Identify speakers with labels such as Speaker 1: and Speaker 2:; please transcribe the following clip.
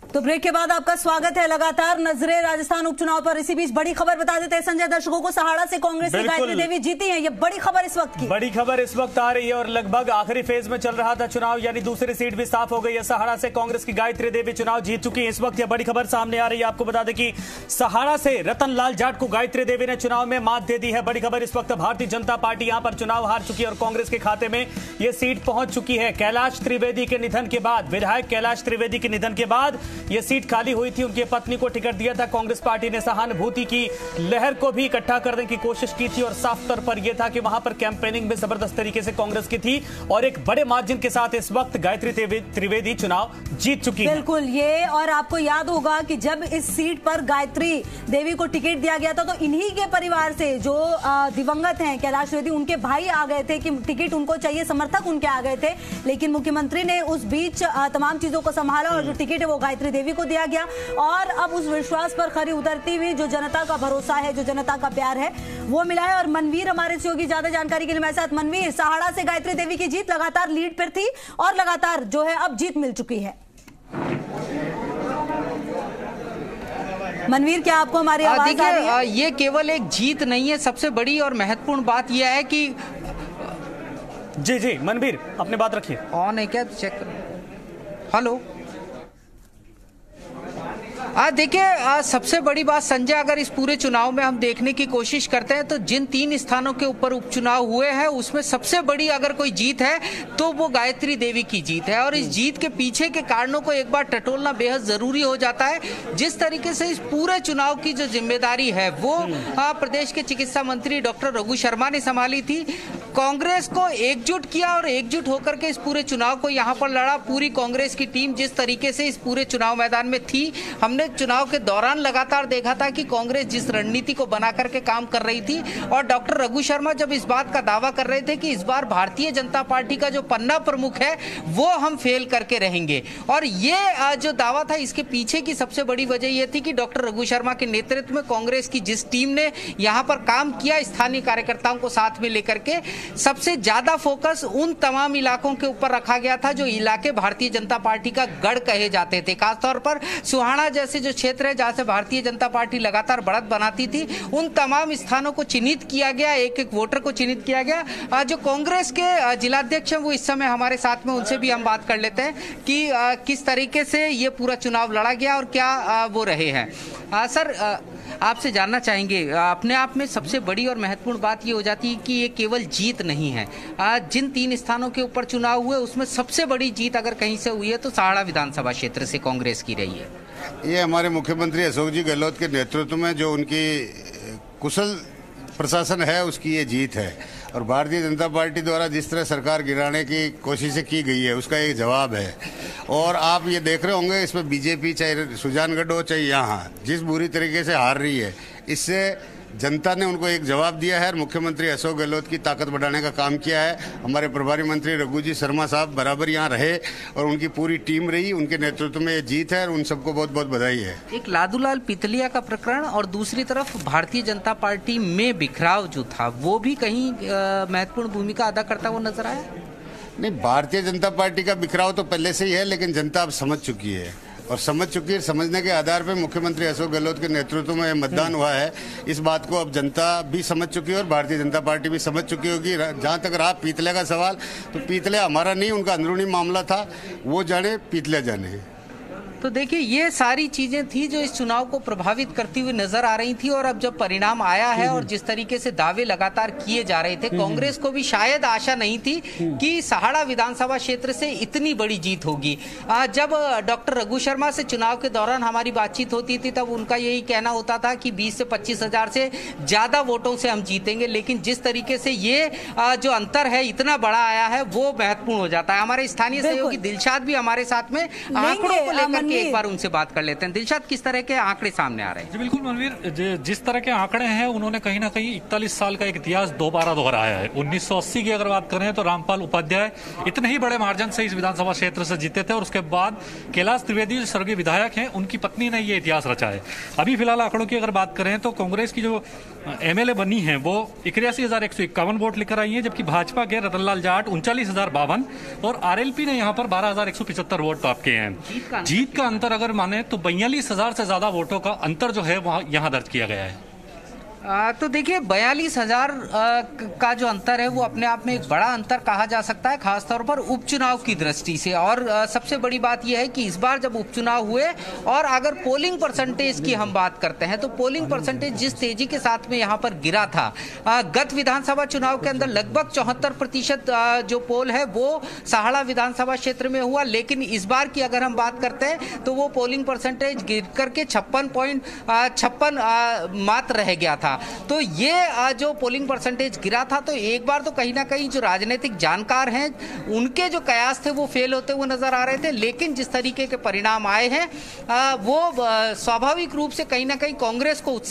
Speaker 1: तो ब्रेक के बाद आपका स्वागत है। लगातार नजरें राजस्थान उपचुनाव पर। इसी बीच बड़ी खबर बता देते हैं संजय दर्शकों को, सहाड़ा से कांग्रेस की गायत्री देवी जीती हैं। ये बड़ी खबर इस वक्त की,
Speaker 2: बड़ी खबर इस वक्त आ रही है और लगभग आखिरी फेज में चल रहा था चुनाव, यानी दूसरी सीट भी साफ हो गई है। सहाड़ा से कांग्रेस की गायत्री देवी चुनाव जीत चुकी है। इस वक्त यह बड़ी खबर सामने आ रही है। आपको बता दें कि सहाड़ा से रतन लाल जाट को गायत्री देवी ने चुनाव में मात दे दी है। बड़ी खबर इस वक्त, भारतीय जनता पार्टी यहां पर चुनाव हार चुकी है और कांग्रेस के खाते में यह सीट पहुंच चुकी है। कैलाश त्रिवेदी के निधन के बाद, विधायक कैलाश त्रिवेदी के निधन के बाद यह सीट खाली हुई थी। उनकी पत्नी को टिकट दिया था। कांग्रेस पार्टी ने सहानुभूति की लहर को भी इकट्ठा करने की कोशिश की थी और साफ तौर पर यह था कि वहां पर कैंपेनिंग में जबरदस्त तरीके से कांग्रेस की थी और एक बड़े मार्जिन के साथ इस वक्त गायत्री त्रिवेदी चुनाव जीत चुकी है।
Speaker 1: बिल्कुल ये, और आपको याद होगा कि जब इस सीट पर गायत्री देवी को टिकट दिया गया था तो इन्हीं के परिवार से जो दिवंगत हैं कैलाश त्रिवेदी, उनके भाई आ गए थे कि टिकट उनको चाहिए, समर्थक उनके आ गए थे। लेकिन मुख्यमंत्री ने उस बीच तमाम चीजों को संभाला और जो टिकट है वो गायत्री देवी को दिया गया। और अब उस विश्वास पर खरी उतरती हुई जो जनता का भरोसा है, जो जनता का प्यार है, वो मिला है। और मनवीर हमारे सहयोगी, ज्यादा जानकारी के लिए मेरे साथ मनवीर। सहाड़ा से गायत्री देवी की जीत, लगातार लीड पर थी और लगातार जो है अब जीत मिल चुकी है। मनवीर, क्या आपको हमारी आवाज आ रही है?
Speaker 3: ये केवल एक जीत नहीं है, सबसे बड़ी और महत्वपूर्ण बात यह है कि
Speaker 2: जी मनवीर अपनी बात रखिए।
Speaker 3: ऑन है क्या? चेक करो। हेलो। देखिए, सबसे बड़ी बात संजय, अगर इस पूरे चुनाव में हम देखने की कोशिश करते हैं तो जिन 3 स्थानों के ऊपर उपचुनाव हुए हैं उसमें सबसे बड़ी अगर कोई जीत है तो वो गायत्री देवी की जीत है। और इस जीत के पीछे के कारणों को एक बार टटोलना बेहद जरूरी हो जाता है। जिस तरीके से इस पूरे चुनाव की जो जिम्मेदारी है वो प्रदेश के चिकित्सा मंत्री डॉक्टर रघु शर्मा ने संभाली थी। कांग्रेस को एकजुट किया और एकजुट होकर के इस पूरे चुनाव को यहाँ पर लड़ा। पूरी कांग्रेस की टीम जिस तरीके से इस पूरे चुनाव मैदान में थी, हमने चुनाव के दौरान लगातार देखा था कि कांग्रेस जिस रणनीति को बना करके काम कर रही थी। और डॉक्टर रघु शर्मा जब इस बात का दावा कर रहे थे कि इस बार भारतीय जनता पार्टी का जो पन्ना प्रमुख है वो हम फेल करके रहेंगे, और ये जो दावा था इसके पीछे की सबसे बड़ी वजह यह थी कि डॉक्टर रघु शर्मा के नेतृत्व में कांग्रेस की जिस टीम ने यहाँ पर काम किया, स्थानीय कार्यकर्ताओं को साथ में लेकर के, सबसे ज्यादा फोकस उन तमाम इलाकों के ऊपर रखा गया था जो इलाके भारतीय जनता पार्टी का गढ़ कहे जाते थे। खासतौर पर सुहाना जैसे जो क्षेत्र है जहां से भारतीय जनता पार्टी लगातार बढ़त बनाती थी, उन तमाम स्थानों को चिन्हित किया गया, एक एक वोटर को चिन्हित किया गया। जो कांग्रेस के जिलाध्यक्ष हैं वो इस समय हमारे साथ में, उनसे भी हम बात कर लेते हैं कि किस तरीके से ये पूरा चुनाव लड़ा गया और क्या वो रहे हैं। सर, आपसे जानना चाहेंगे, अपने आप में सबसे बड़ी और महत्वपूर्ण बात ये हो जाती है कि ये केवल जीत नहीं है। जिन 3 स्थानों के ऊपर चुनाव हुए उसमें सबसे बड़ी जीत अगर कहीं से हुई है तो सहाड़ा विधानसभा क्षेत्र से कांग्रेस की रही है।
Speaker 4: ये हमारे मुख्यमंत्री अशोक जी गहलोत के नेतृत्व में जो उनकी कुशल प्रशासन है उसकी ये जीत है। और भारतीय जनता पार्टी द्वारा जिस तरह सरकार गिराने की कोशिशें की गई है उसका एक जवाब है। और आप ये देख रहे होंगे इसमें बीजेपी चाहे सुजानगढ़ हो चाहे यहाँ जिस बुरी तरीके से हार रही है, इससे जनता ने उनको एक जवाब दिया है। और मुख्यमंत्री अशोक गहलोत की ताकत बढ़ाने का काम किया है। हमारे प्रभारी मंत्री रघु जी शर्मा साहब बराबर यहाँ रहे और उनकी पूरी टीम रही, उनके नेतृत्व में ये जीत है और उन सबको बहुत बहुत बधाई है।
Speaker 3: एक लादूलाल पितलिया का प्रकरण और दूसरी तरफ भारतीय जनता पार्टी में बिखराव जो था वो भी कहीं महत्वपूर्ण भूमिका अदा करता हुआ नजर आया।
Speaker 4: नहीं, भारतीय जनता पार्टी का बिखराव तो पहले से ही है, लेकिन जनता अब समझ चुकी है और समझने के आधार पर मुख्यमंत्री अशोक गहलोत के नेतृत्व में मतदान हुआ है। इस बात को अब जनता भी समझ चुकी है और भारतीय जनता पार्टी भी समझ चुकी होगी। जहां तक रहा पीतले का सवाल, तो पीतले हमारा नहीं, उनका अंदरूनी मामला था, वो जाने, पीतले जाने।
Speaker 3: तो देखिए, ये सारी चीजें थी जो इस चुनाव को प्रभावित करती हुई नजर आ रही थी। और अब जब परिणाम आया है और जिस तरीके से दावे लगातार किए जा रहे थे, कांग्रेस को भी शायद आशा नहीं थी कि सहाड़ा विधानसभा क्षेत्र से इतनी बड़ी जीत होगी। जब डॉक्टर रघु शर्मा से चुनाव के दौरान हमारी बातचीत होती थी तब उनका यही कहना होता था कि 20 से 25 हजार से ज्यादा वोटों से हम जीतेंगे। लेकिन जिस तरीके से ये जो अंतर है इतना बड़ा आया है वो महत्वपूर्ण हो जाता है। हमारे स्थानीय सहयोगी दिलशाद भी हमारे साथ में आंकड़ों को लेकर एक बार उनसे बात कर लेते हैं। दिलशाद, किस तरह के आंकड़े सामने आ रहे हैं?
Speaker 5: जी बिल्कुल मनवीर, जिस तरह के आंकड़े हैं उन्होंने कहीं ना कहीं 41 साल का एक इतिहास दोबारा दोहराया है। 1980 की अगर बात करें तो रामपाल उपाध्याय इतने ही बड़े मार्जिन से इस विधानसभा क्षेत्र से जीते थे और उसके बाद कैलाश त्रिवेदी जो स्वर्गीय विधायक हैं उनकी पत्नी ने ये इतिहास रचा है। अभी फिलहाल आंकड़ों की अगर बात करें तो कांग्रेस की जो एमएलए बनी है वो 81,151 वोट लेकर आई है, जबकि भाजपा के रतनलाल जाट 39,052 और आरएलपी ने यहाँ पर 12,175 वोट प्राप्त किए हैं। जीत जीत का अंतर अगर माने तो 42,000 से ज्यादा वोटों का अंतर जो है वहां यहां दर्ज किया गया है।
Speaker 3: तो देखिए 42,000 का जो अंतर है वो अपने आप में एक बड़ा अंतर कहा जा सकता है, खासतौर पर उपचुनाव की दृष्टि से। और सबसे बड़ी बात यह है कि इस बार जब उपचुनाव हुए और अगर पोलिंग परसेंटेज की हम बात करते हैं तो पोलिंग परसेंटेज जिस तेजी के साथ में यहाँ पर गिरा था, गत विधानसभा चुनाव के अंदर लगभग 74% जो पोल है वो सहाड़ा विधानसभा क्षेत्र में हुआ, लेकिन इस बार की अगर हम बात करते हैं तो वो पोलिंग परसेंटेज गिर करके 56.56 मात्र रह गया था। तो ये जो पोलिंग परसेंटेज गिरा था, तो एक बार तो कहीं ना कहीं जो राजनीतिक जानकार हैं उनके जो कयास थे वो फेल होते हुए नजर आ रहे थे। लेकिन जिस तरीके के परिणाम आए हैं वो स्वाभाविक रूप से कहीं ना कहीं कांग्रेस को